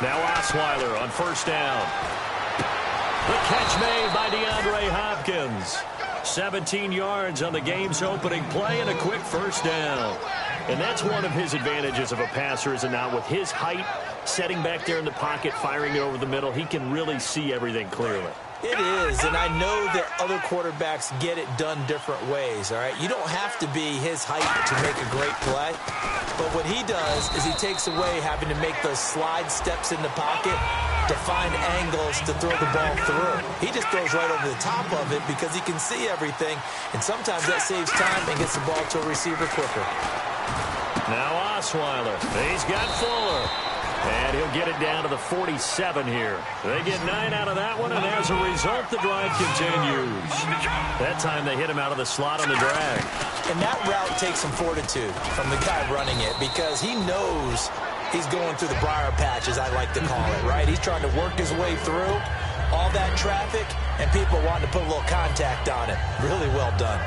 Now Osweiler on first down. The catch made by DeAndre Hopkins. 17 yards on the game's opening play and a quick first down. And that's one of his advantages of a passer, is it not? With his height, setting back there in the pocket, firing it over the middle, he can really see everything clearly. It is, and I know that other quarterbacks get it done different ways, all right? You don't have to be his height to make a great play, but what he does is he takes away having to make those slide steps in the pocket to find angles to throw the ball through. He just throws right over the top of it because he can see everything, and sometimes that saves time and gets the ball to a receiver quicker. Now Osweiler. He's got Fuller. And he'll get it down to the 47 here. They get 9 out of that one, and as a result, the drive continues. That time they hit him out of the slot on the drag. And that route takes some fortitude from the guy running it because he knows he's going through the briar patch, as I like to call it, right? He's trying to work his way through all that traffic, and people wanting to put a little contact on it. Really well done.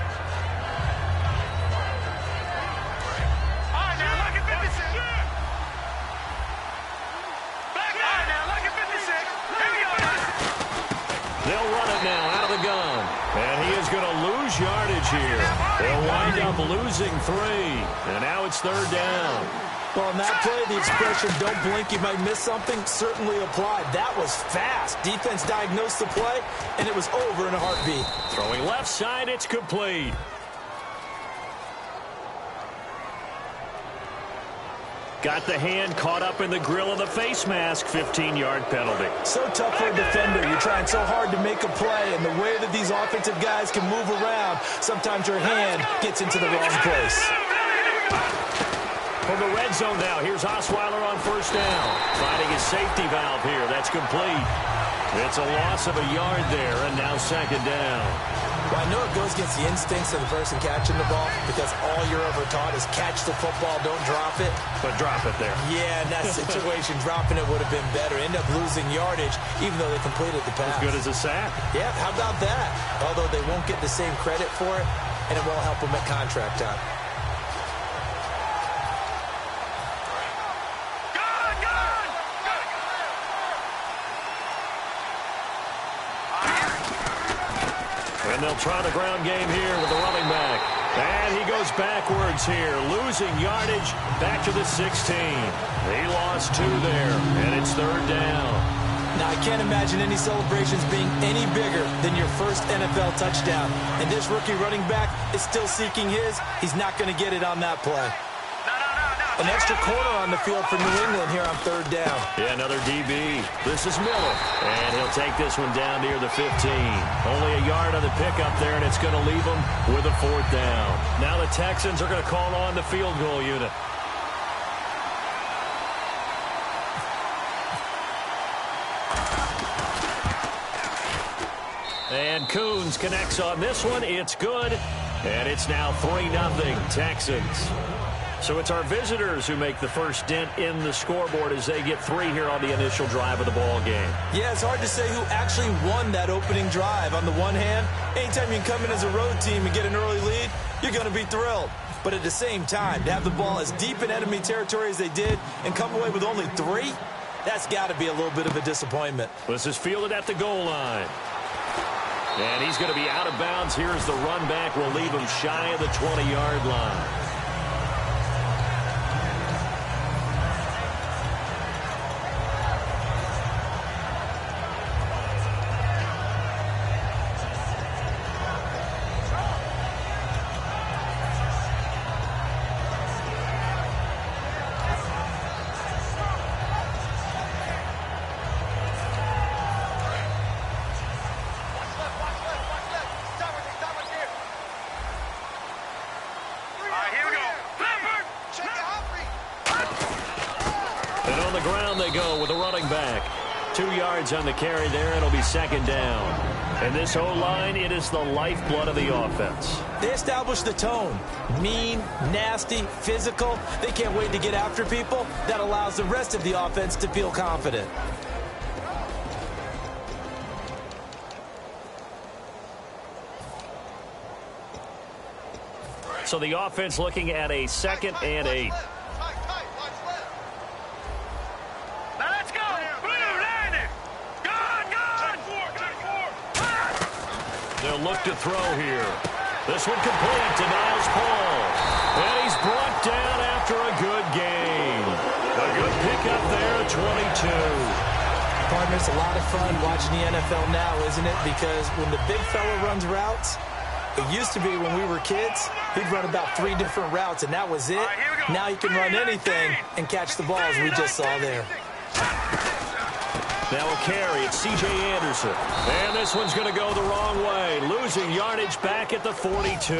They'll run it now out of the gun. And he is going to lose yardage here. They'll wind up losing 3. And now it's third down. Well, in that play, the expression, don't blink, you might miss something, certainly applied. That was fast. Defense diagnosed the play, and it was over in a heartbeat. Throwing left side, it's complete. Got the hand caught up in the grill of the face mask. 15-yard penalty. So tough for a defender. You're trying so hard to make a play, and the way that these offensive guys can move around, sometimes your hand gets into the wrong place. From the red zone now, here's Osweiler on first down. Finding his safety valve here. That's complete. It's a loss of a yard there, and now second down. Well, I know it goes against the instincts of the person catching the ball because all you're ever taught is catch the football, don't drop it. But drop it there. Yeah, in that situation, dropping it would have been better. End up losing yardage, even though they completed the pass. As good as a sack. Yeah, how about that? Although they won't get the same credit for it, and it won't help them at contract time. And they'll try the ground game here with the running back. And he goes backwards here, losing yardage back to the 16. He lost 2 there, and it's third down. Now, I can't imagine any celebrations being any bigger than your first NFL touchdown. And this rookie running back is still seeking his. He's not going to get it on that play. An extra corner on the field for New England here on third down. Yeah, another DB. This is Miller. And he'll take this one down near the 15. Only a yard on the pickup there, and it's going to leave him with a fourth down. Now the Texans are going to call on the field goal unit. And Coons connects on this one. It's good. And it's now 3-0 Texans. So it's our visitors who make the first dent in the scoreboard as they get 3 here on the initial drive of the ball game. Yeah, it's hard to say who actually won that opening drive. On the one hand, anytime you can come in as a road team and get an early lead, you're going to be thrilled. But at the same time, to have the ball as deep in enemy territory as they did and come away with only 3, that's got to be a little bit of a disappointment. This is fielded at the goal line. And he's going to be out of bounds. Here's the run back. Will leave him shy of the 20-yard line. Go with a running back. 2 yards on the carry there. It'll be second down. And this O-line, it is the lifeblood of the offense. They establish the tone. Mean, nasty, physical. They can't wait to get after people. That allows the rest of the offense to feel confident. So the offense looking at a 2nd and 8. Now let's go. They'll look to throw here. This one complete to Niles Paul. And he's brought down after a good gain. A good pickup there, 22. Partner, it's a lot of fun watching the NFL now, isn't it? Because when the big fella runs routes, it used to be when we were kids, he'd run about 3 different routes, and that was it. Now he can run anything and catch the balls we just saw there. Now a carry, it's C.J. Anderson. And this one's going to go the wrong way. Losing yardage back at the 42.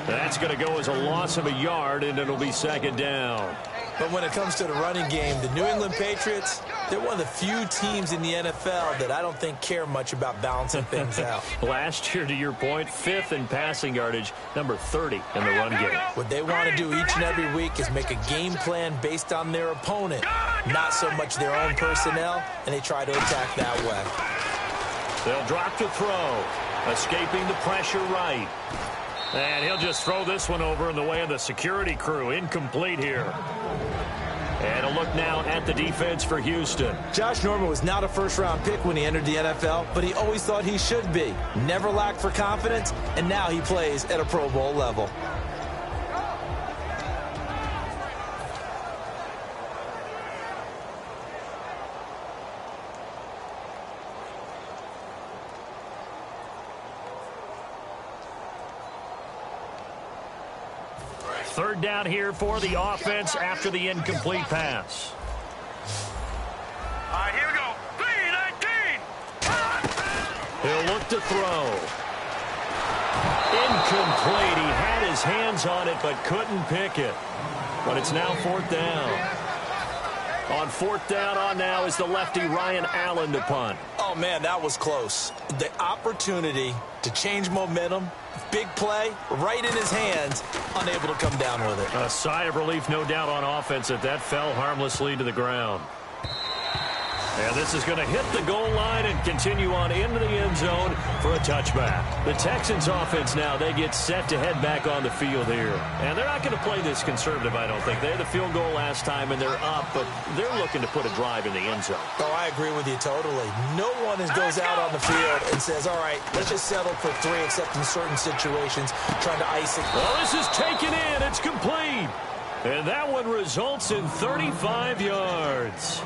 That's going to go as a loss of a yard, and it'll be second down. But when it comes to the running game, the New England Patriots, they're one of the few teams in the NFL that I don't think care much about balancing things out. Last year, to your point, 5th in passing yardage, number 30 in the run game. What they want to do each and every week is make a game plan based on their opponent, not so much their own personnel, and they try to attack that way. They'll drop to throw, escaping the pressure right. And he'll just throw this one over in the way of the security crew. Incomplete here. And a look now at the defense for Houston. Josh Norman was not a first-round pick when he entered the NFL, but he always thought he should be. Never lacked for confidence, and now he plays at a Pro Bowl level. Third down here for the offense after the incomplete pass. All right, here we go. 3-19. He'll look to throw. Incomplete. He had his hands on it but couldn't pick it. But it's now 4th down. On 4th down on now is the lefty Ryan Allen to punt. Oh, man, that was close. The opportunity to change momentum, big play, right in his hands, unable to come down with it. A sigh of relief, no doubt, on offense that fell harmlessly to the ground. And this is going to hit the goal line and continue on into the end zone for a touchback. The Texans offense now, they get set to head back on the field here. And they're not going to play this conservative, I don't think. They had the field goal last time, and they're up, but they're looking to put a drive in the end zone. Oh, I agree with you totally. No one goes out on the field and says, all right, let's just settle for 3, except in certain situations, trying to ice it. Well, this is taken in. It's complete. And that one results in 35 yards.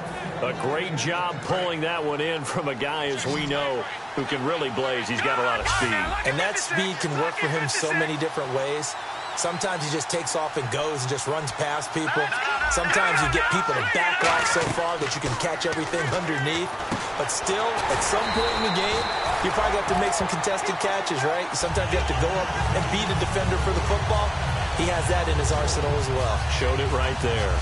A great job pulling that one in from a guy, as we know, who can really blaze. He's got a lot of speed. And that speed can work for him so many different ways. Sometimes he just takes off and goes and just runs past people. Sometimes you get people to back off so far that you can catch everything underneath. But still, at some point in the game, you probably have to make some contested catches, right? Sometimes you have to go up and beat a defender for the football. He has that in his arsenal as well. Showed it right there.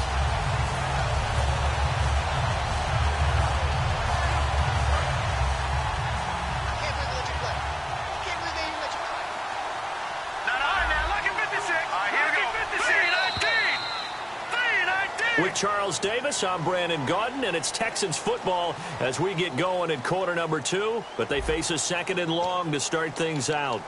With Charles Davis, I'm Brandon Gaudin, and it's Texans football as we get going in quarter number 2, but they face a 2nd and long to start things out.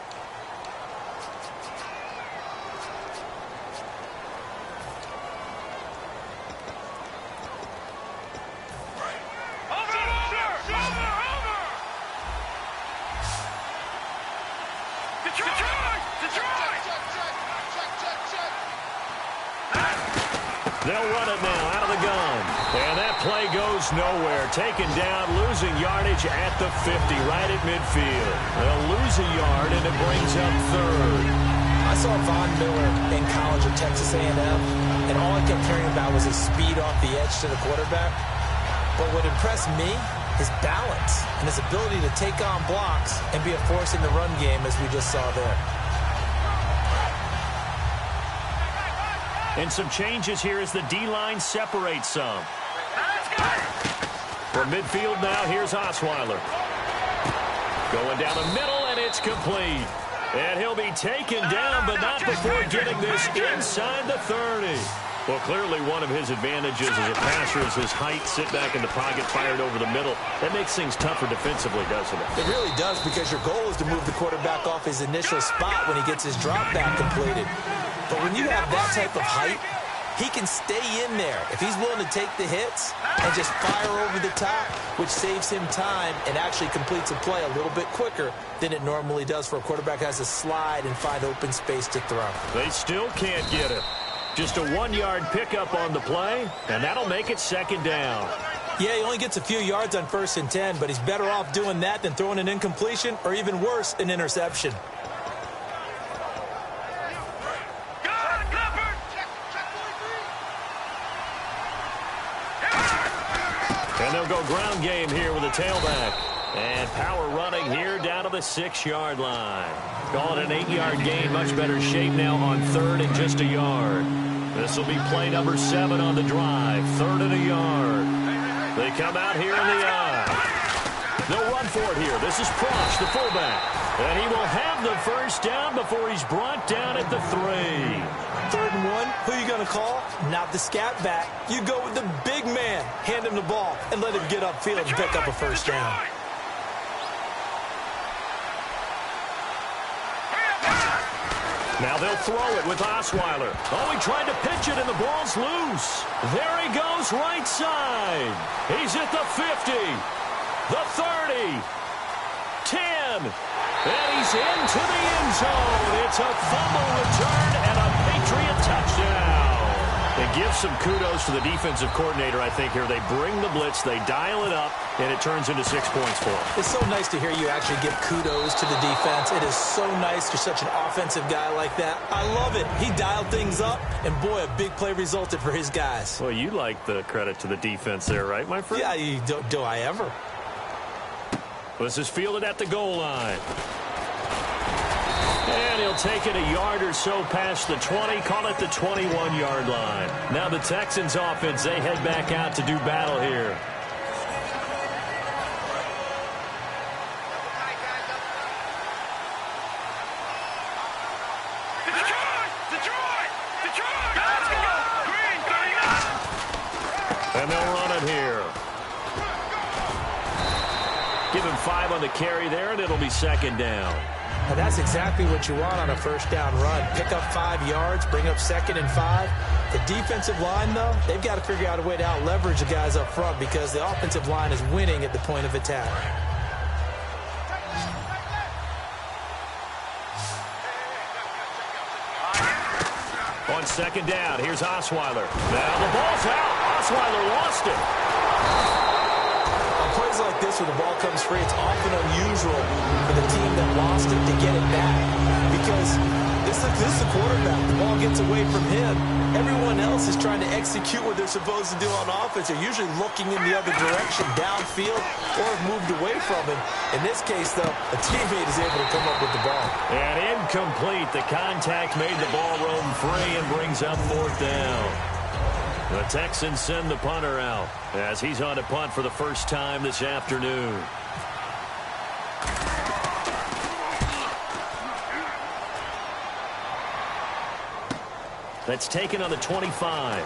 They'll run it now out of the gun. And that play goes nowhere. Taken down, losing yardage at the 50, right at midfield. They'll lose a yard, and it brings up 3rd. I saw Von Miller in college at Texas A&M, and all I kept hearing about was his speed off the edge to the quarterback. But what impressed me, his balance and his ability to take on blocks and be a force in the run game, as we just saw there. And some changes here as the D-line separates some. From midfield now, here's Osweiler. Going down the middle, and it's complete. And he'll be taken down, but not before getting this inside the 30. Well, clearly one of his advantages as a passer is his height. Sit back in the pocket, fired over the middle. That makes things tougher defensively, doesn't it? It really does, because your goal is to move the quarterback off his initial spot when he gets his drop back completed. But when you have that type of height, he can stay in there if he's willing to take the hits and just fire over the top, which saves him time and actually completes a play a little bit quicker than it normally does for a quarterback who has to slide and find open space to throw. They still can't get it. Just a 1-yard pickup on the play, and that'll make it second down. Yeah, he only gets a few yards on 1st and 10, but he's better off doing that than throwing an incompletion or even worse, an interception. And they'll go ground game here with a tailback. And power running here down to the 6-yard line. Call it an 8-yard gain. Much better shape now on 3rd and just a yard. This will be play number 7 on the drive. 3rd and a yard. They come out here in the eye. They'll run for it here. This is Prosch, the fullback. And he will have the first down before he's brought down at the 3. 3rd and 1, who are you going to call? Not the scat back. You go with the big man. Hand him the ball and let him get upfield and pick up a first down. Now they'll throw it with Osweiler. Oh, he tried to pitch it, and the ball's loose. There he goes, right side. He's at the 50, the 30, 10, and he's into the end zone. It's a fumble return and a Patriot touchdown. It gives some kudos to the defensive coordinator, I think, here. They bring the blitz, they dial it up, and it turns into 6 points for them. It's so nice to hear you actually give kudos to the defense. It is so nice. You're such an offensive guy like that. I love it. He dialed things up, and boy, a big play resulted for his guys. Well, you like the credit to the defense there, right, my friend? Yeah, do I ever? This is fielded at the goal line. And he'll take it a yard or so past the 20, call it the 21-yard line. Now the Texans offense, they head back out to do battle here. And they'll run it here. Give him 5 on the carry there, and it'll be second down. And that's exactly what you want on a first down run. Pick up 5 yards, bring up 2nd and 5. The defensive line, though, they've got to figure out a way to out-leverage the guys up front because the offensive line is winning at the point of attack. On second down, here's Osweiler. Now the ball's out. Osweiler lost it. Plays like this where the ball comes free, it's often unusual for the team that lost it to get it back because this is the quarterback. The ball gets away from him. Everyone else is trying to execute what they're supposed to do on offense. They're usually looking in the other direction, downfield, or have moved away from him. In this case, though, a teammate is able to come up with the ball. And incomplete. The contact made the ball roam free and brings up 4th down. The Texans send the punter out as he's on to punt for the first time this afternoon. That's taken on the 25.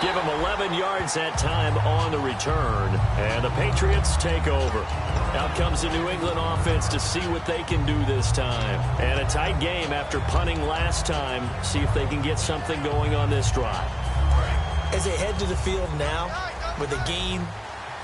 Give him 11 yards that time on the return. And the Patriots take over. Out comes the New England offense to see what they can do this time. And a tight game after punting last time. See if they can get something going on this drive. As they head to the field now, with a game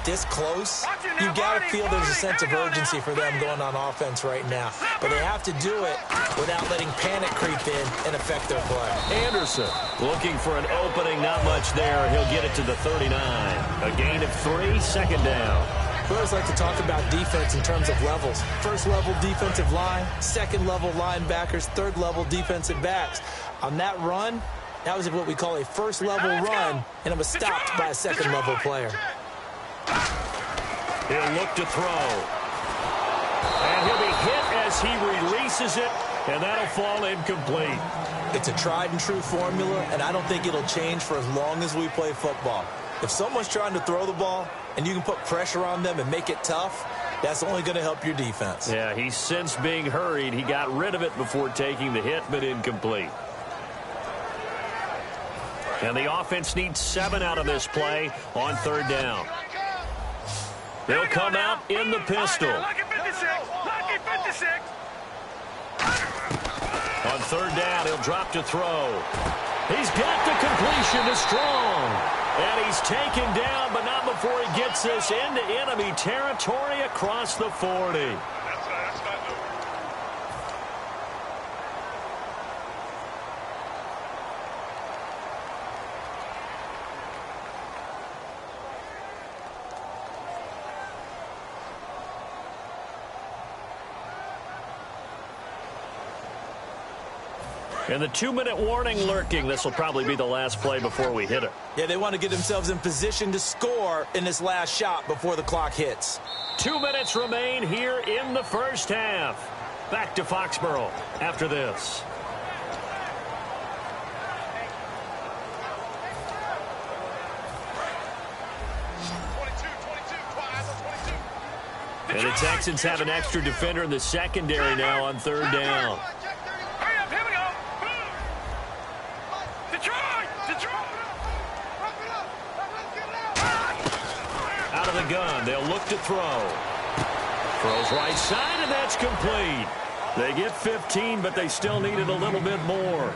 this close, you've got to feel there's a sense of urgency for them going on offense right now. But they have to do it without letting panic creep in and affect their play. Anderson looking for an opening, not much there. He'll get it to the 39. A gain of 3, second down. We always like to talk about defense in terms of levels. First level defensive line, second level linebackers, third level defensive backs. On that run, that was what we call a first level run, and it was stopped by a second level player. He'll look to throw. And he'll be hit as he releases it, and that'll fall incomplete. It's a tried and true formula, and I don't think it'll change for as long as we play football. If someone's trying to throw the ball and you can put pressure on them and make it tough, that's only going to help your defense. Yeah, he's since being hurried. He got rid of it before taking the hit, but incomplete. And the offense needs 7 out of this play on third down. They'll come out in the pistol. On third down, he'll drop to throw. He's got the completion to Strong. And he's taken down, but not before he gets this into enemy territory across the 40. And the 2-minute warning lurking. This will probably be the last play before we hit it. Yeah, they want to get themselves in position to score in this last shot before the clock hits. 2 minutes remain here in the first half. Back to Foxborough after this. And the Texans have an extra defender in the secondary now on third down. Out of the gun, they'll look to throw. Throws right side, and that's complete. They get 15, but they still needed a little bit more.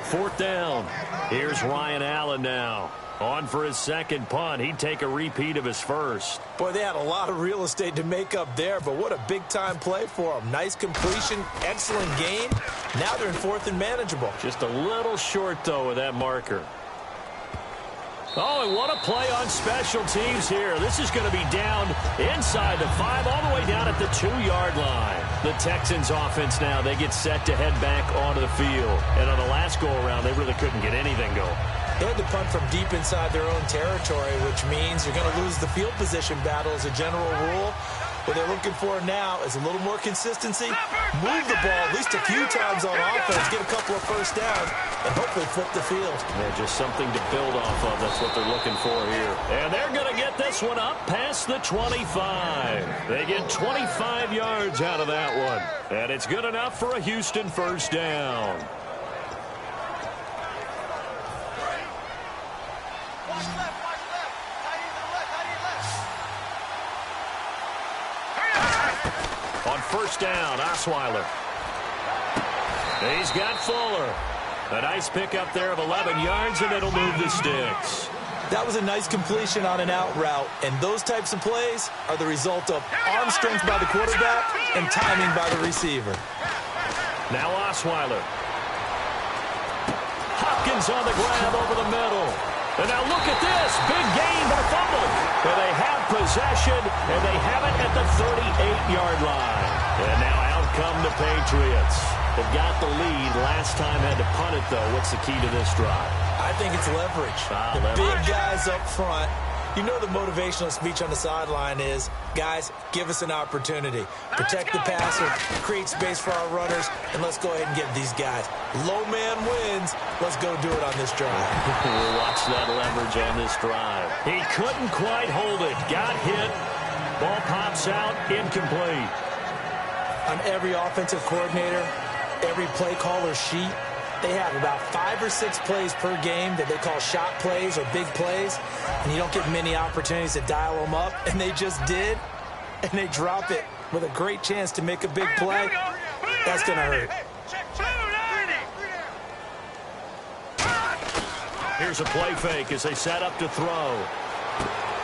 Fourth down. Here's Ryan Allen now. On for his second punt. He'd take a repeat of his first. Boy, they had a lot of real estate to make up there, but what a big-time play for them. Nice completion, excellent game. Now they're in fourth and manageable. Just a little short, though, with that marker. Oh, and what a play on special teams here. This is going to be down inside the 5, all the way down at the 2-yard line. The Texans offense now, they get set to head back onto the field. And on the last go-around, they really couldn't get anything going. They had to punt from deep inside their own territory, which means you're going to lose the field position battle as a general rule. What they're looking for now is a little more consistency, move the ball at least a few times on offense, get a couple of first downs, and hopefully flip the field. Yeah, just something to build off of. That's what they're looking for here. And they're going to get this one up past the 25. They get 25 yards out of that one. And it's good enough for a Houston first down. On first down, Osweiler. He's got Fuller. A nice pickup there of 11 yards, and it'll move the sticks. That was a nice completion on an out route, and those types of plays are the result of arm strength by the quarterback and timing by the receiver. Now Osweiler. Hopkins on the grab over the middle. And now look at this. Big gain, but a fumble. And they have possession, and they have it at the 38-yard line. And now out come the Patriots. They've got the lead. Last time had to punt it, though. What's the key to this drive? I think it's leverage. The big guys up front. You know the motivational speech on the sideline is, guys, give us an opportunity. Protect the passer, create space for our runners, and let's go ahead and get these guys. Low man wins. Let's go do it on this drive. We'll watch that leverage on this drive. He couldn't quite hold it. Got hit. Ball pops out. Incomplete. On every offensive coordinator, every play caller sheet, they have about 5 or 6 plays per game that they call shot plays or big plays, and you don't get many opportunities to dial them up, and they just did, and they drop it with a great chance to make a big play. That's going to hurt. Here's a play fake as they set up to throw.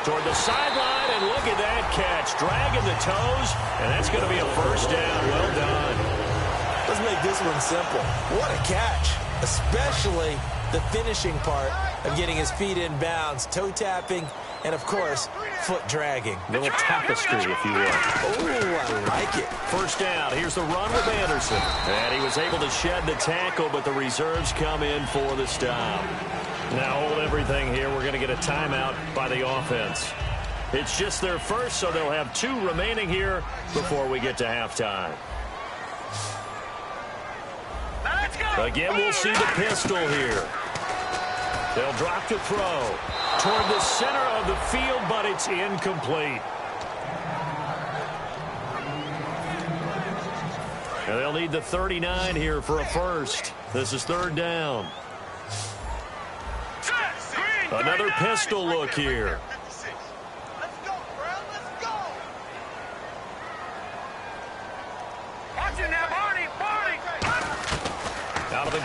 Toward the sideline, and look at that catch. Dragging the toes, and that's going to be a first down. Well done. Let's make this one simple. What a catch, especially the finishing part of getting his feet in bounds, toe tapping, and, of course, foot dragging. Little tapestry, if you will. Oh, I like it. First down. Here's the run with Anderson. And he was able to shed the tackle, but the reserves come in for the stop. Now hold everything here. We're going to get a timeout by the offense. It's just their first, so they'll have 2 remaining here before we get to halftime. Again, we'll see the pistol here. They'll drop to throw toward the center of the field, but it's incomplete. And they'll need the 39 here for a first. This is third down. Another pistol look here.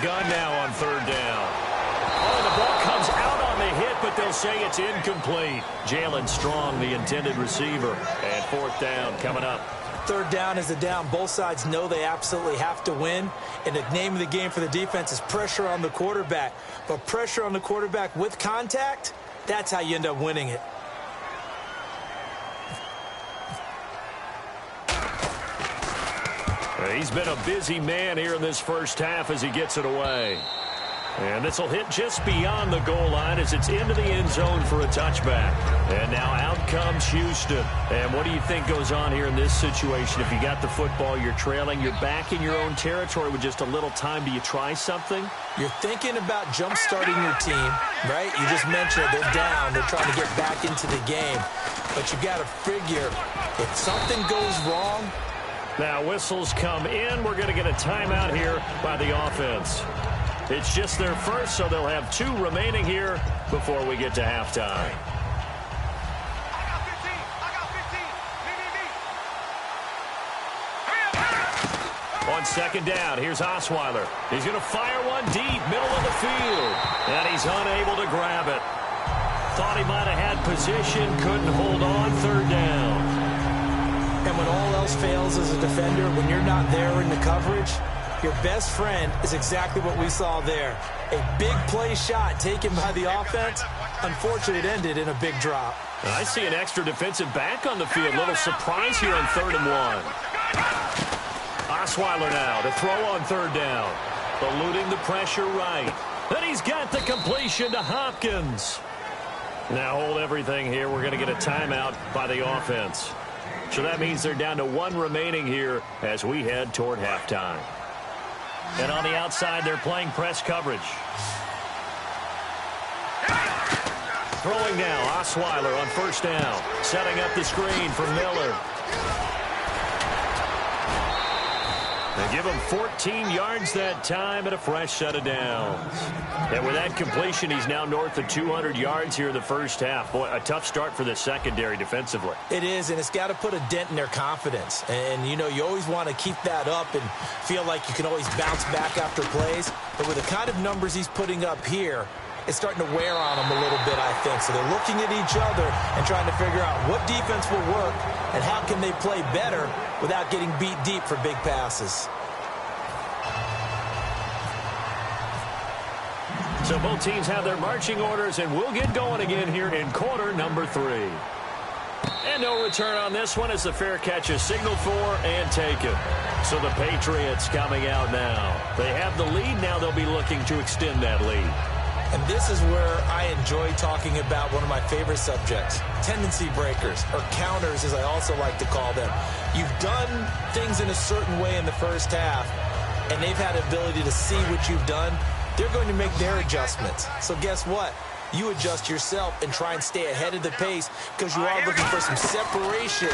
gun now on third down. Oh, the ball comes out on the hit, but they'll say it's incomplete. Jalen Strong, the intended receiver. And fourth down coming up. Third down is the down. Both sides know they absolutely have to win. And the name of the game for the defense is pressure on the quarterback. But pressure on the quarterback with contact, that's how you end up winning it. He's been a busy man here in this first half as he gets it away. And this will hit just beyond the goal line as it's into the end zone for a touchback. And now out comes Houston. And what do you think goes on here in this situation? If you got the football, you're trailing, you're back in your own territory with just a little time. Do you try something? You're thinking about jump-starting your team, right? You just mentioned it. They're down. They're trying to get back into the game. But you got to figure if something goes wrong. Now whistles come in. We're going to get a timeout here by the offense. It's just their first, so they'll have 2 remaining here before we get to halftime. On second down, here's Osweiler. He's going to fire one deep, middle of the field. And he's unable to grab it. Thought he might have had position, couldn't hold on, third down. And when all else fails as a defender, when you're not there in the coverage, your best friend is exactly what we saw there. A big play shot taken by the offense. Unfortunately, it ended in a big drop. I see an extra defensive back on the field. Little surprise here on 3rd and 1. Osweiler now to throw on third down. Eluding the pressure right. And he's got the completion to Hopkins. Now hold everything here. We're going to get a timeout by the offense. So that means they're down to 1 remaining here as we head toward halftime. And on the outside, they're playing press coverage. Throwing now, Osweiler on first down. Setting up the screen for Miller. They give him 14 yards that time and a fresh set of downs. And with that completion, he's now north of 200 yards here in the first half. Boy, a tough start for the secondary defensively. It is, and it's got to put a dent in their confidence. And, you know, you always want to keep that up and feel like you can always bounce back after plays. But with the kind of numbers he's putting up here, it's starting to wear on them a little bit, I think. So they're looking at each other and trying to figure out what defense will work and how can they play better without getting beat deep for big passes. So both teams have their marching orders, and we'll get going again here in quarter number 3. And no return on this one as the fair catch is signaled for and taken. So the Patriots coming out now. They have the lead. Now they'll be looking to extend that lead. And this is where I enjoy talking about one of my favorite subjects, tendency breakers, or counters as I also like to call them. You've done things in a certain way in the first half, and they've had the ability to see what you've done. They're going to make their adjustments. So guess what? You adjust yourself and try and stay ahead of the pace because you are looking for some separation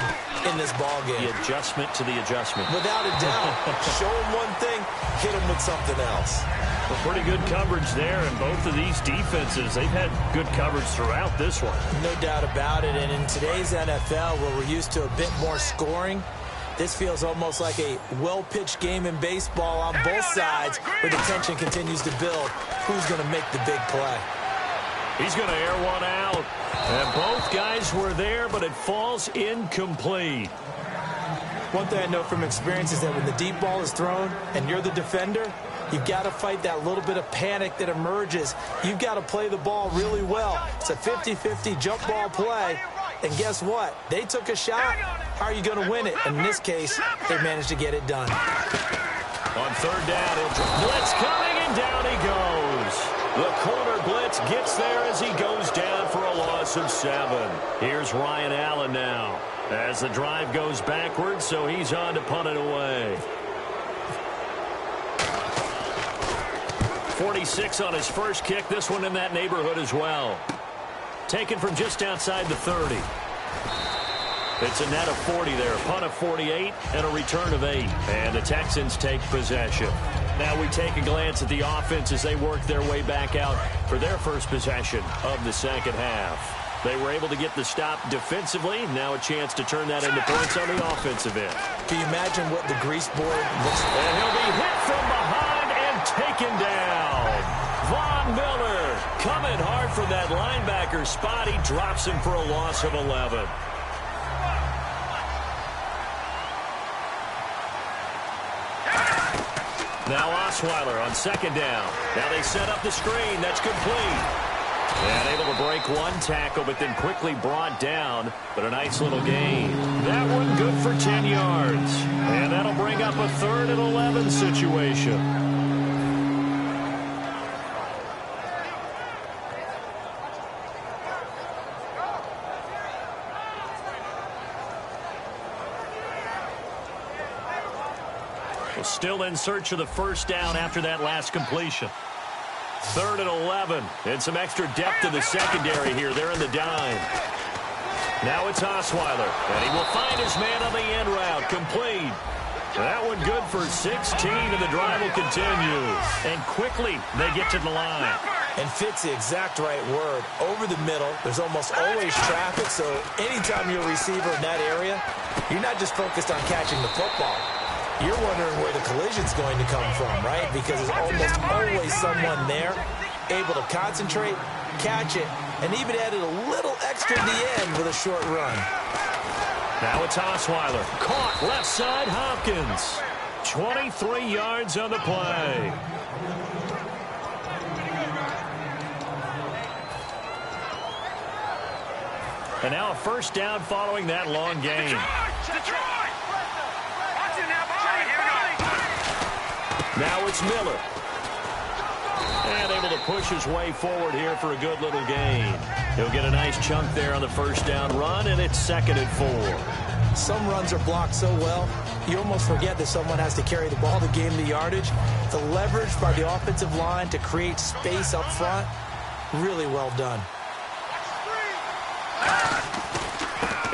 in this ballgame. The adjustment to the adjustment. Without a doubt. Show them one thing, hit them with something else. Well, pretty good coverage there, and both of these defenses, they've had good coverage throughout this one. No doubt about it, and in today's NFL, where we're used to a bit more scoring, this feels almost like a well-pitched game in baseball on both sides where the tension continues to build. Who's going to make the big play? He's going to air one out. And both guys were there, but it falls incomplete. One thing I know from experience is that when the deep ball is thrown and you're the defender, you've got to fight that little bit of panic that emerges. You've got to play the ball really well. It's a 50-50 jump ball play. And guess what? They took a shot. How are you going to win it? And in this case, they managed to get it done. On third down, blitz coming, and down he goes. The corner blitz gets there as he goes down for a loss of 7. Here's Ryan Allen now as the drive goes backwards, so he's on to punt it away. 46 on his first kick. This one in that neighborhood as well. Taken from just outside the 30. It's a net of 40 there. Punt of 48 and a return of 8. And the Texans take possession. Now we take a glance at the offense as they work their way back out for their first possession of the second half. They were able to get the stop defensively. Now a chance to turn that into points on the offensive end. Can you imagine what the grease board looks like? And he'll be hit from behind and taken down. Von Miller coming hard from that linebacker spot. He drops him for a loss of 11. Now Osweiler on second down. Now they set up the screen. That's complete. And able to break one tackle, but then quickly brought down. But a nice little gain. That one good for 10 yards. And that'll bring up a 3rd and 11 situation. Still in search of the first down after that last completion. 3rd and 11. And some extra depth in the secondary here. They're in the dime. Now it's Osweiler. And he will find his man on the end route. Complete. That one good for 16, and the drive will continue. And quickly they get to the line. And fits the exact right word. Over the middle, there's almost always traffic, so anytime you're a receiver in that area, you're not just focused on catching the football. You're wondering where the collision's going to come from, right? Because there's almost always someone there able to concentrate, catch it, and even added a little extra at the end with a short run. Now it's Osweiler. Caught left side, Hopkins. 23 yards on the play. And now a first down following that long gain. Now it's Miller. And able to push his way forward here for a good little gain. He'll get a nice chunk there on the first down run, and it's 2nd and 4. Some runs are blocked so well, you almost forget that someone has to carry the ball to gain the yardage. The leverage by the offensive line to create space up front, really well done.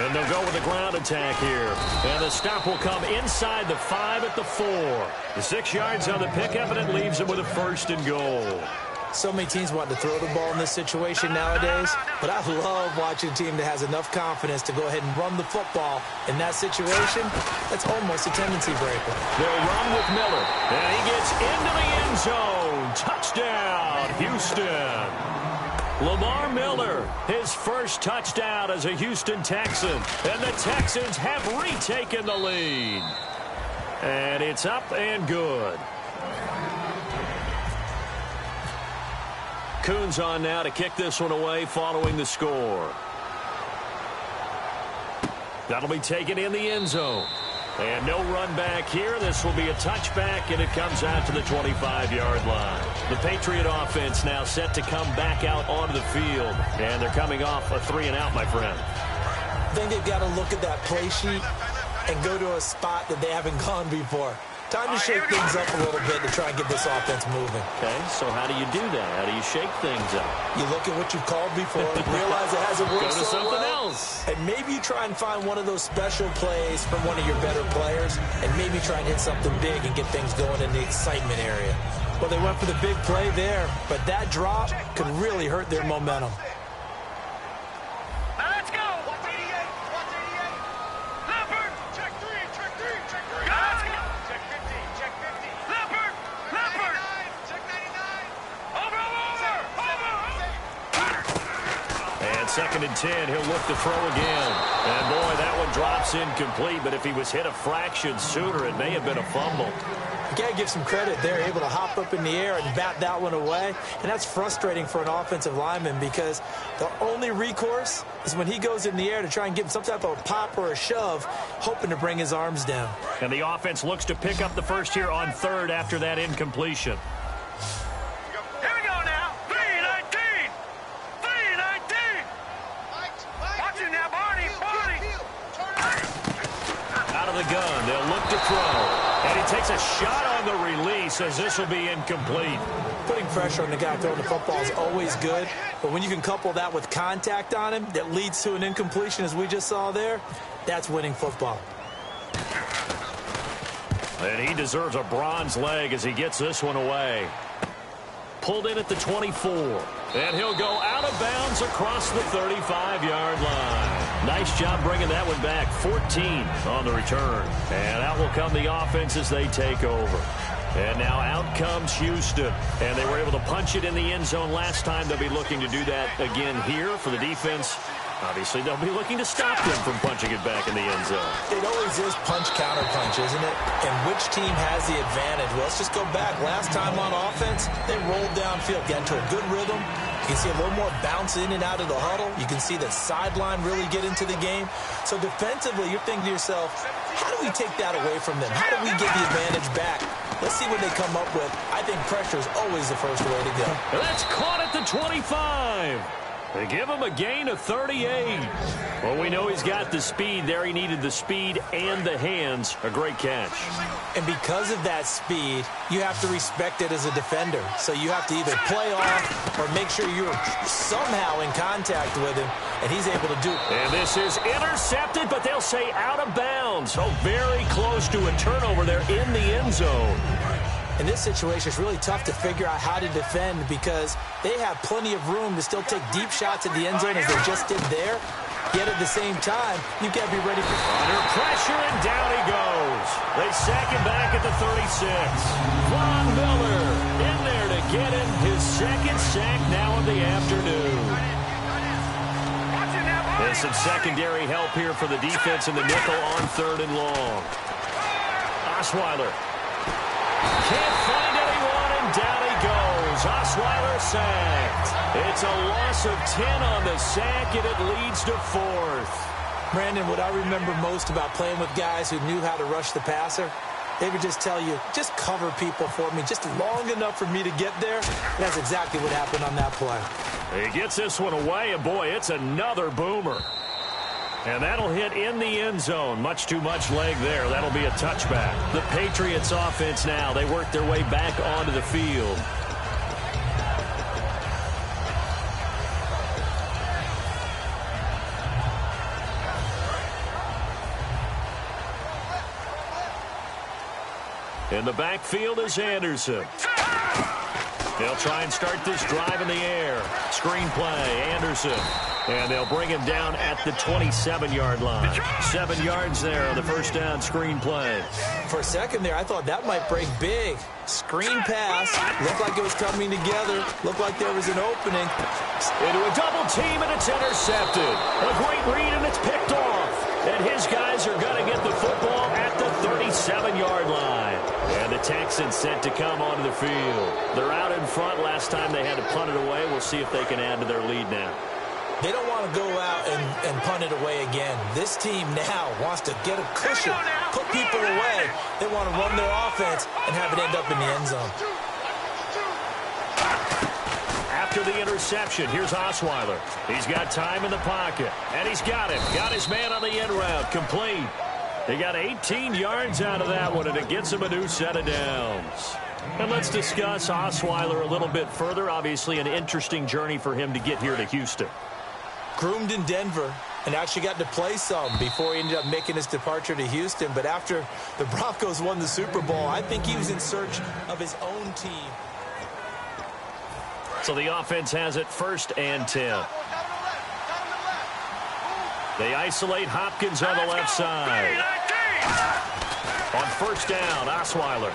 And they'll go with a ground attack here. And the stop will come inside the 5 at the 4. The 6 yards on the pickup, and it leaves them with a 1st and goal. So many teams want to throw the ball in this situation nowadays, but I love watching a team that has enough confidence to go ahead and run the football. In that situation, that's almost a tendency breaker. They'll run with Miller, and he gets into the end zone. Touchdown, Houston. Lamar Miller, his first touchdown as a Houston Texan. And the Texans have retaken the lead. And it's up and good. Coons on now to kick this one away following the score. That'll be taken in the end zone. And no run back here. This will be a touchback, and it comes out to the 25-yard line. The Patriot offense now set to come back out onto the field. And they're coming off a 3-and-out, my friend. I think they've got to look at that play sheet and go to a spot that they haven't gone before. Time to shake things up a little bit to try and get this offense moving. Okay, so how do you do that? How do you shake things up? You look at what you've called before, realize it hasn't worked so so something well, else. and maybe you try and find one of those special plays from one of your better players, and maybe try and hit something big and get things going in the excitement area. Well, they went for the big play there, but that drop could really hurt their momentum. Second and 10, he'll look to throw again. And boy, that one drops incomplete, but if he was hit a fraction sooner, it may have been a fumble. You got to give some credit. They're able to hop up in the air and bat that one away. And that's frustrating for an offensive lineman because the only recourse is when he goes in the air to try and give him some type of pop or a shove, hoping to bring his arms down. And the offense looks to pick up the first here on 3rd after that incompletion. The gun. They'll look to throw. And he takes a shot on the release as this will be incomplete. Putting pressure on the guy throwing the football is always good, but when you can couple that with contact on him that leads to an incompletion as we just saw there, that's winning football. And he deserves a bronze leg as he gets this one away. Pulled in at the 24. And he'll go out of bounds across the 35-yard line. Nice job bringing that one back. 14 on the return. And out will come the offense as they take over. And now out comes Houston. And they were able to punch it in the end zone last time. They'll be looking to do that again here for the defense. Obviously, they'll be looking to stop them from punching it back in the end zone. It always is punch-counter-punch, isn't it? And which team has the advantage? Well, let's just go back. Last time on offense, they rolled downfield, got into a good rhythm. You can see a little more bounce in and out of the huddle. You can see the sideline really get into the game. So defensively, you're thinking to yourself, how do we take that away from them? How do we get the advantage back? Let's see what they come up with. I think pressure is always the first way to go. And that's caught at the 25. They give him a gain of 38. Well, we know he's got the speed there. He needed the speed and the hands. A great catch. And because of that speed, you have to respect it as a defender. So you have to either play off or make sure you're somehow in contact with him, and he's able to do it. And this is intercepted, but they'll say out of bounds. So very close to a turnover there in the end zone. In this situation, it's really tough to figure out how to defend because they have plenty of room to still take deep shots at the end zone as they just did there. Yet at the same time, you've got to be ready for... Under pressure, and down he goes. They sack him back at the 36. Von Miller in there to get him his second sack now of the afternoon. There's some secondary help here for the defense in the nickel on 3rd and long. Osweiler. Can't find anyone, and down he goes. Osweiler sacked. It's a loss of 10 on the sack, and it leads to 4th. Brandon, what I remember most about playing with guys who knew how to rush the passer, they would just tell you, just cover people for me, just long enough for me to get there. That's exactly what happened on that play. He gets this one away, and boy, it's another boomer. And that'll hit in the end zone. Much too much leg there. That'll be a touchback. The Patriots offense now. They work their way back onto the field. In the backfield is Anderson. They'll try and start this drive in the air. Screen play, Anderson. And they'll bring him down at the 27-yard line. 7 yards there on the first down screen play. For a second there, I thought that might break big. Screen pass. Looked like it was coming together. Looked like there was an opening. Into a double team, and it's intercepted. A great read, and it's picked off. And his guys are going to get the football at the 37-yard line. And the Texans set to come onto the field. They're out in front. Last time they had to punt it away. We'll see if they can add to their lead now. They don't want to go out and punt it away again. This team now wants to get a cushion, put people away. They want to run their offense and have it end up in the end zone. After the interception, here's Osweiler. He's got time in the pocket, and he's got him. Got his man on the end route, complete. He got 18 yards out of that one, and it gets him a new set of downs. And let's discuss Osweiler a little bit further. Obviously, an interesting journey for him to get here to Houston. Groomed in Denver and actually got to play some before he ended up making his departure to Houston. But after the Broncos won the Super Bowl, I think he was in search of his own team. So the offense has it 1st and 10. They isolate Hopkins on the left side. On 1st down, Osweiler.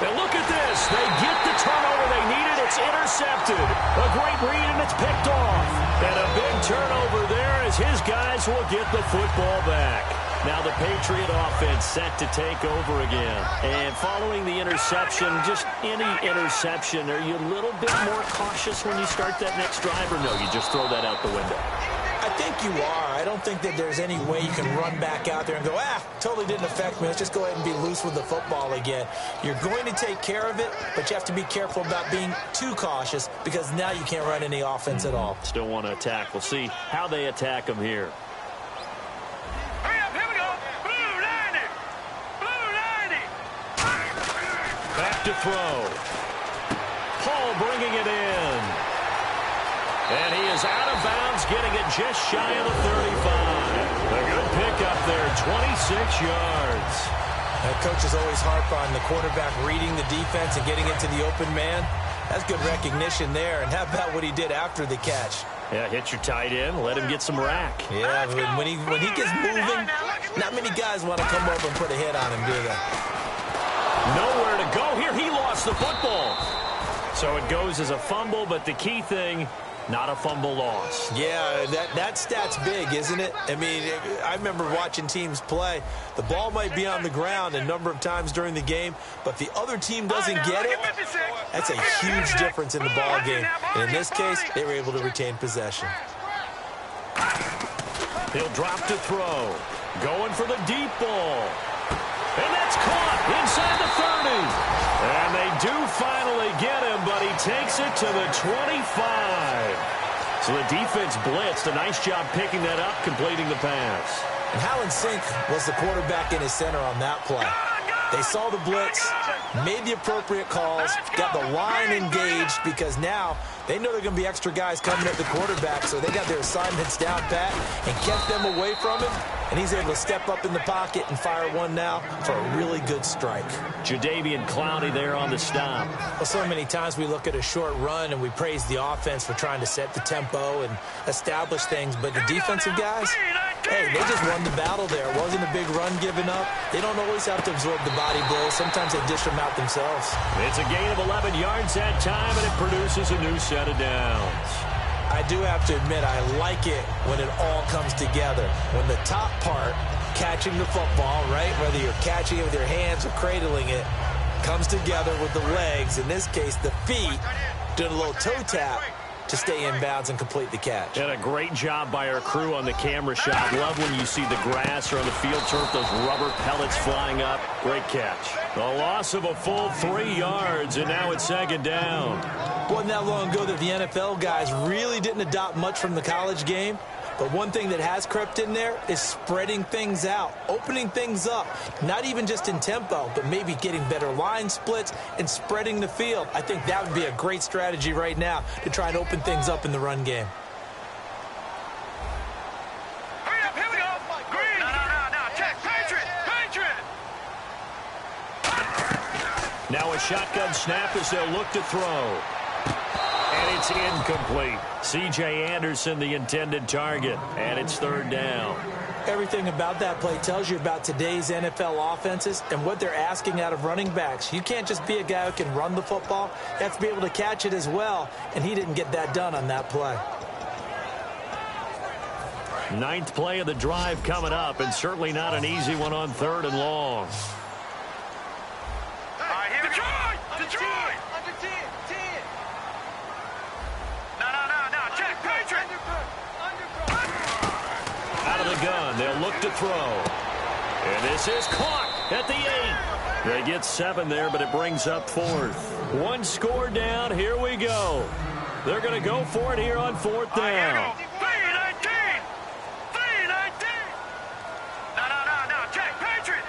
And look at this. They get the turnover they needed. It's intercepted. A great read, and it's picked off. And a big turnover there as his guys will get the football back. Now the Patriot offense set to take over again. And following the interception, just any interception, are you a little bit more cautious when you start that next drive, or no, you just throw that out the window? I think you are. I don't think that there's any way you can run back out there and go, totally didn't affect me. Let's just go ahead and be loose with the football again. You're going to take care of it, but you have to be careful about being too cautious because now you can't run any offense at all. Still want to attack. We'll see how they attack them here. Hurry up, here we go. Blue 90. Blue 90. Back to throw. Paul bringing it in. And he is out of bounds, getting it just shy of the 35. A good pickup there, 26 yards. Coaches always harp on the quarterback reading the defense and getting into the open man. That's good recognition there. And how about what he did after the catch? Yeah, hit your tight end, let him get some rack. Yeah, when he gets moving, not many guys want to come over and put a hit on him, do they? Nowhere to go here. He lost the football. So it goes as a fumble, but the key thing, not a fumble loss. Yeah, that stat's big, isn't it? I mean, I remember watching teams play. The ball might be on the ground a number of times during the game, but the other team doesn't get it. That's a huge difference in the ball game. And in this case, they were able to retain possession. He'll drop to throw. Going for the deep ball. And that's caught inside the 30. And they do finally get him, but he takes it to the 25. So the defense blitzed. A nice job picking that up, completing the pass. And how in sync was the quarterback in his center on that play? They saw the blitz, made the appropriate calls, got the line engaged because now they know there are going to be extra guys coming at the quarterback, so they got their assignments down pat and kept them away from him, and he's able to step up in the pocket and fire one now for a really good strike. Jadeveon Clowney there on the stop. Well, so many times we look at a short run and we praise the offense for trying to set the tempo and establish things, but the defensive guys, hey, they just won the battle there. It wasn't a big run given up. They don't always have to absorb the body blows. Sometimes they dish them out themselves. It's a gain of 11 yards that time, and it produces a new set of downs. I do have to admit, I like it when it all comes together. When the top part, catching the football, right, whether you're catching it with your hands or cradling it, comes together with the legs, in this case the feet, doing a little toe tap to stay in bounds and complete the catch. And a great job by our crew on the camera shot. Love when you see the grass or on the field turf, those rubber pellets flying up. Great catch. A loss of a full 3 yards, and now it's second down. Wasn't that long ago that the NFL guys really didn't adopt much from the college game. But one thing that has crept in there is spreading things out, opening things up, not even just in tempo, but maybe getting better line splits and spreading the field. I think that would be a great strategy right now to try and open things up in the run game. Hurry up, here we go. Green. No. Check. Patriot. Now a shotgun snap as they'll look to throw. And it's incomplete. C.J. Anderson, the intended target, and it's third down. Everything about that play tells you about today's NFL offenses and what they're asking out of running backs. You can't just be a guy who can run the football. You have to be able to catch it as well, and he didn't get that done on that play. Ninth play of the drive coming up, and certainly not an easy one on third and long. All right, here we go. Detroit. Out of the gun, they'll look to throw. And this is caught at the 8. They get 7 there, but it brings up fourth. One score down, here we go. They're going to go for it here on fourth down. 3-19. No. Check. Patriot.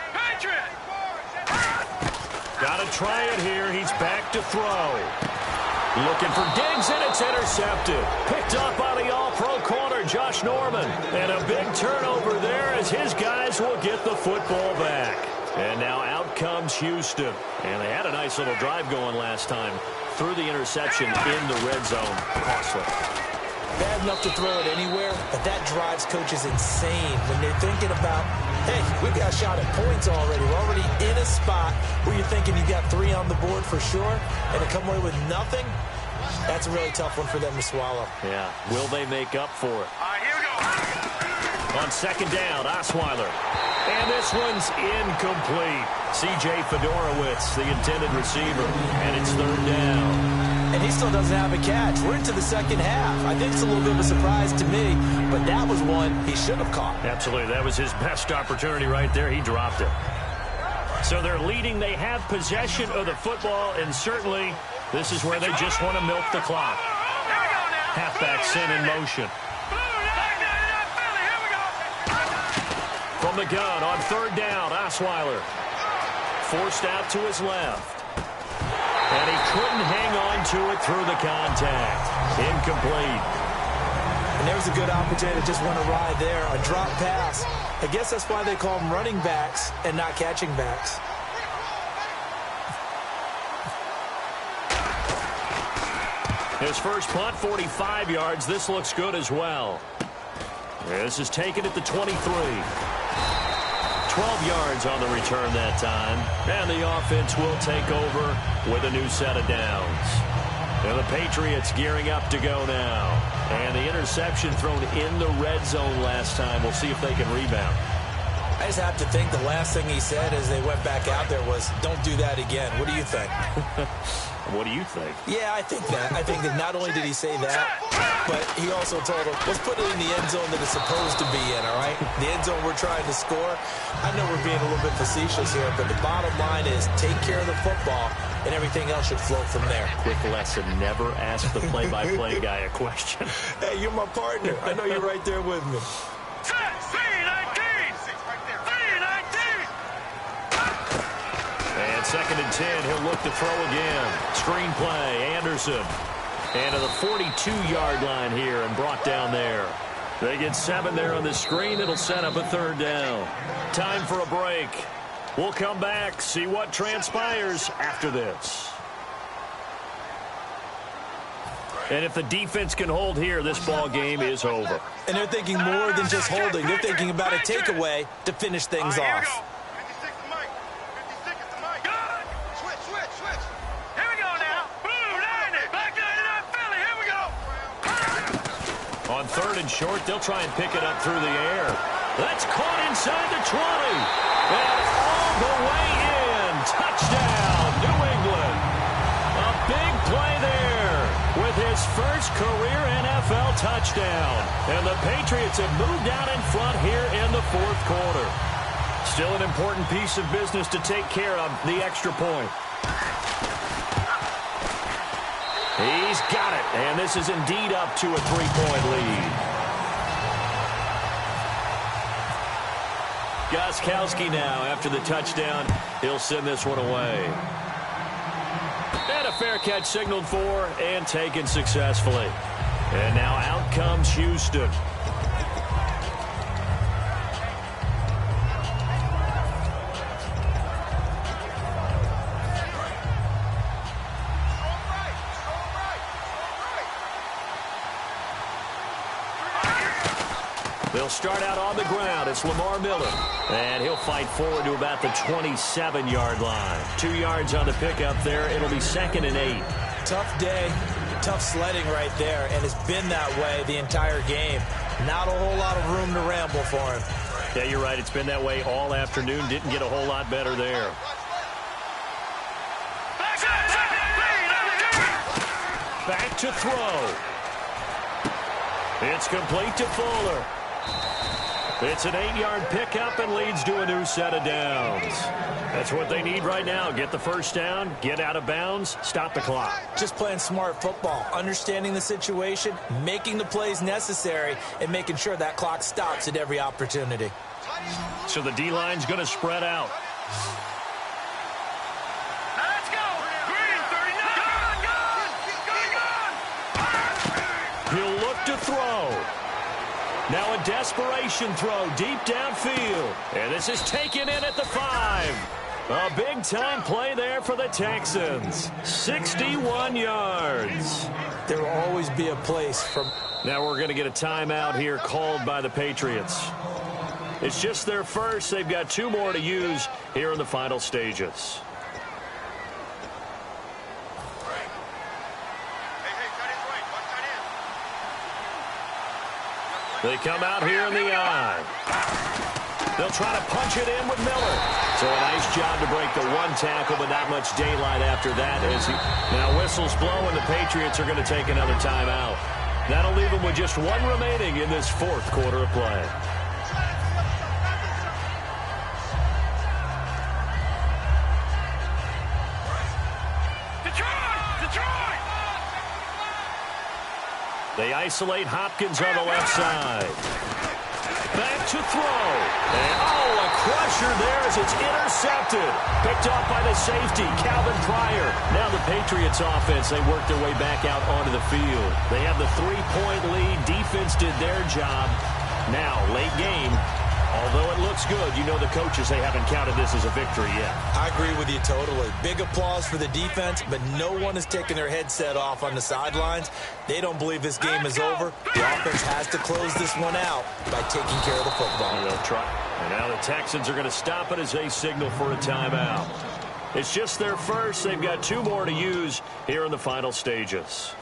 Got to try it here. He's back to throw. Looking for Diggs, and it's intercepted. Picked up by the all-pro corner, Josh Norman. And a big turnover there as his guys will get the football back. And now out comes Houston. And they had a nice little drive going last time. Through the interception in the red zone. Costly. Bad enough to throw it anywhere, but that drives coaches insane when they're thinking about, hey, we got a shot at points already. We're already in a spot where you're thinking you got 3 on the board for sure, and to come away with nothing, that's a really tough one for them to swallow. Yeah. Will they make up for it? All right, here we go. On second down, Osweiler. And this one's incomplete. C.J. Fedorowicz, the intended receiver, and it's third down. And he still doesn't have a catch. We're into the second half. I think it's a little bit of a surprise to me, but that was one he should have caught. Absolutely. That was his best opportunity right there. He dropped it. So they're leading. They have possession of the football, and certainly this is where they just want to milk the clock. Halfback sent in motion. From the gun on third down, Osweiler. Forced out to his left. And he couldn't hang on to it through the contact. Incomplete. And there was a good opportunity to just run a ride there, a drop pass. I guess that's why they call them running backs and not catching backs. His first punt, 45 yards. This looks good as well. This is taken at the 23. 12 yards on the return that time. And the offense will take over with a new set of downs. And the Patriots gearing up to go now. And the interception thrown in the red zone last time. We'll see if they can rebound. I just have to think the last thing he said as they went back out there was, don't do that again. What do you think? What do you think? Yeah, I think that. I think that not only did he say that, but he also told him, let's put it in the end zone that it's supposed to be in, all right? The end zone we're trying to score. I know we're being a little bit facetious here, but the bottom line is take care of the football, and everything else should flow from there. Quick lesson, never ask the play-by-play guy a question. Hey, you're my partner. I know you're right there with me. And 2nd and 10, he'll look to throw again. Screen play, Anderson. And to the 42-yard line here and brought down there. They get 7 there on the screen. It'll set up a 3rd down. Time for a break. We'll come back, see what transpires after this. And if the defense can hold here, this ball game is over. And they're thinking more than just holding. They're thinking about a takeaway to finish things off. On 3rd and short, they'll try and pick it up through the air. That's caught inside the 20. And all the way in. Touchdown, New England. A big play there with his first career NFL touchdown. And the Patriots have moved out in front here in the 4th quarter. Still an important piece of business to take care of, the extra point. He's got it, and this is indeed up to a 3-point lead. Gostkowski now, after the touchdown, he'll send this one away. And a fair catch signaled for and taken successfully. And now out comes Houston. They'll start out on the ground. It's Lamar Miller. And he'll fight forward to about the 27-yard line. 2 yards on the pickup there. It'll be 2nd and 8. Tough day, tough sledding right there, and it's been that way the entire game. Not a whole lot of room to ramble for him. Yeah, you're right. It's been that way all afternoon. Didn't get a whole lot better there. Back to throw. It's complete to Fuller. It's an 8-yard pickup and leads to a new set of downs. That's what they need right now. Get the first down, get out of bounds, stop the clock. Just playing smart football, understanding the situation, making the plays necessary, and making sure that clock stops at every opportunity. So the D-line's going to spread out. Let's go! Green, 39! He'll look to throw. Now a desperation throw deep downfield. And this is taken in at the 5. A big-time play there for the Texans. 61 yards. There will always be a place for... Now we're going to get a timeout here called by the Patriots. It's just their first. They've got 2 more to use here in the final stages. They come out here in the eye. They'll try to punch it in with Miller. So a nice job to break the 1 tackle, but not much daylight after that. Now whistles blow, and the Patriots are going to take another timeout. That'll leave them with just 1 remaining in this 4th quarter of play. They isolate Hopkins on the left side. Back to throw. And, a crusher there as it's intercepted. Picked off by the safety, Calvin Pryor. Now the Patriots offense, they work their way back out onto the field. They have the 3-point lead. Defense did their job. Now, late game, Although it looks good, you know the coaches, they haven't counted this as a victory yet. I agree with you totally. Big applause for the defense, but no one is taking their headset off on the sidelines. They don't believe this game is over. The offense has to close this one out by taking care of the football. They'll try. And now the Texans are going to stop it as they signal for a timeout. It's just their first. They've got 2 more to use here in the final stages.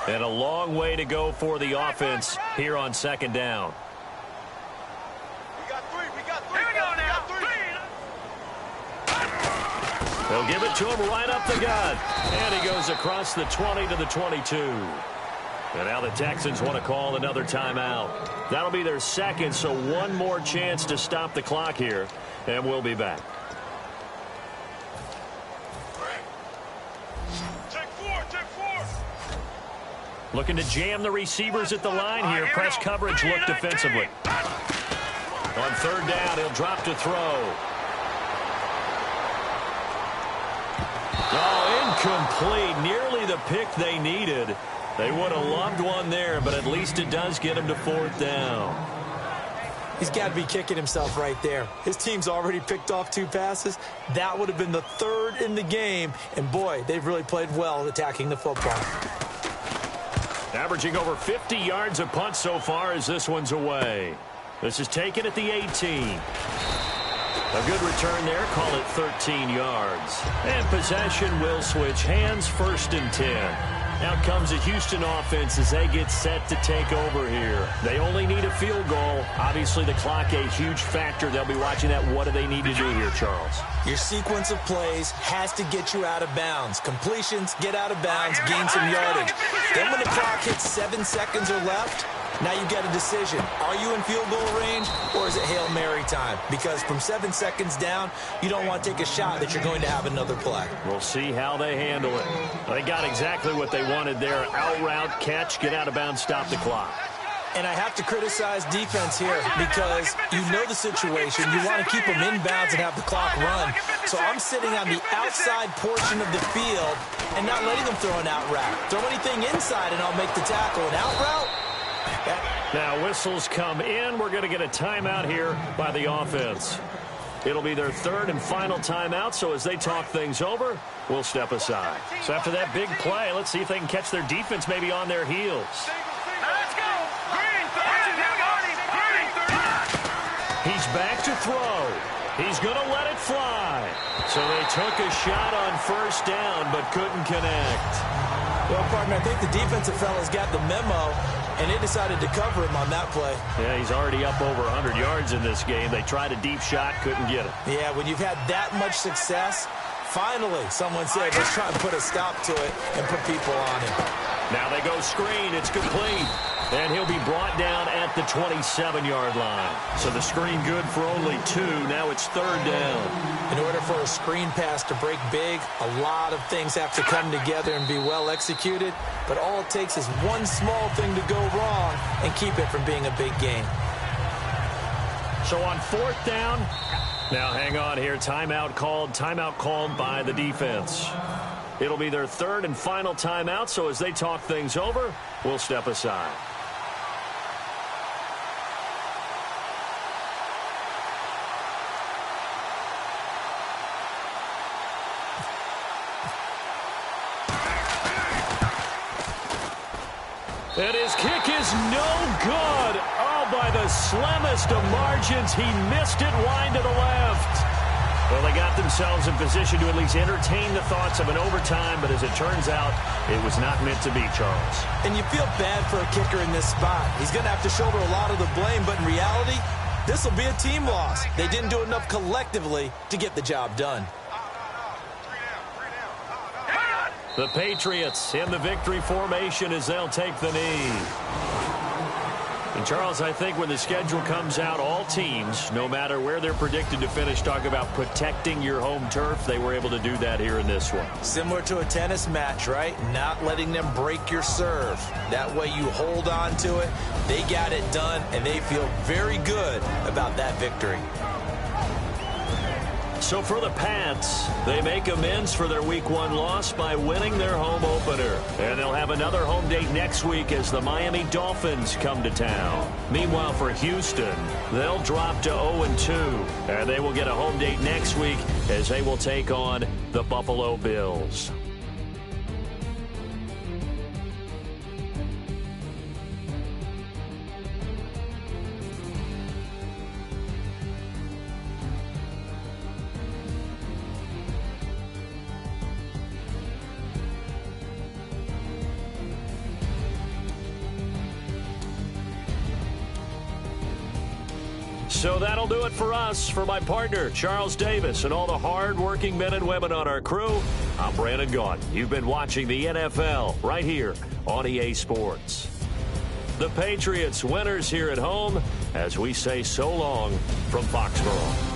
And a long way to go for the offense here on second down. We got 3. Here we go now. 3. They'll give it to him right up the gut. And he goes across the 20 to the 22. And now the Texans want to call another timeout. That'll be their second, so one more chance to stop the clock here. And we'll be back. Take 4. Looking to jam the receivers at the line here. Press coverage look defensively. On third down, he'll drop to throw. Oh, incomplete. Nearly the pick they needed. They would have loved one there, but at least it does get him to fourth down. He's got to be kicking himself right there. His team's already picked off 2 passes. That would have been the 3rd in the game. And, boy, they've really played well attacking the football. Averaging over 50 yards a punt so far as this one's away. This is taken at the 18. A good return there. Call it 13 yards. And possession will switch hands, 1st and 10. Out comes the Houston offense as they get set to take over here. They only need a field goal. Obviously, the clock a huge factor. They'll be watching that. What do they need to do here, Charles? Your sequence of plays has to get you out of bounds. Completions, get out of bounds, gain some yardage. Then when the clock hits 7 seconds or left, now you get a decision. Are you in field goal range or is it Hail Mary time? Because from 7 seconds down, you don't want to take a shot that you're going to have another play. We'll see how they handle it. They got exactly what they wanted there. Out route, catch, get out of bounds, stop the clock. And I have to criticize defense here because you know the situation. You want to keep them inbounds and have the clock run. So I'm sitting on the outside portion of the field and not letting them throw an out route. Throw anything inside and I'll make the tackle. An out route? Now whistles come in. We're going to get a timeout here by the offense. It'll be their 3rd and final timeout, so as they talk things over, we'll step aside. So after that big play, let's see if they can catch their defense maybe on their heels. Let's go. Green 30. He's back to throw. He's going to let it fly. So they took a shot on 1st down, but couldn't connect. Well, partner, I think the defensive fella's got the memo, and they decided to cover him on that play. Yeah, he's already up over 100 yards in this game. They tried a deep shot, couldn't get it. Yeah, when you've had that much success, finally someone said, let's try and put a stop to it and put people on him. Now they go screen. It's complete. And he'll be brought down at the 27-yard line. So the screen good for only 2. Now it's 3rd down. In order for a screen pass to break big, a lot of things have to come together and be well executed. But all it takes is one small thing to go wrong and keep it from being a big game. So on 4th down, now hang on here. Timeout called by the defense. It'll be their 3rd and final timeout, so as they talk things over, we'll step aside. And his kick is no good. Oh, by the slimmest of margins, he missed it wide to the left. Well, they got themselves in position to at least entertain the thoughts of an overtime, but as it turns out, it was not meant to be, Charles. And you feel bad for a kicker in this spot. He's going to have to shoulder a lot of the blame, but in reality, this will be a team loss. They didn't do enough collectively to get the job done. The Patriots in the victory formation as they'll take the knee. And, Charles, I think when the schedule comes out, all teams, no matter where they're predicted to finish, talk about protecting your home turf. They were able to do that here in this one. Similar to a tennis match, right? Not letting them break your serve. That way you hold on to it. They got it done, and they feel very good about that victory. So for the Pats, they make amends for their Week 1 loss by winning their home opener. And they'll have another home date next week as the Miami Dolphins come to town. Meanwhile, for Houston, they'll drop to 0-2. And they will get a home date next week as they will take on the Buffalo Bills. So that'll do it for us. For my partner, Charles Davis, and all the hard-working men and women on our crew, I'm Brandon Gaudin. You've been watching the NFL right here on EA Sports. The Patriots winners here at home as we say so long from Foxborough.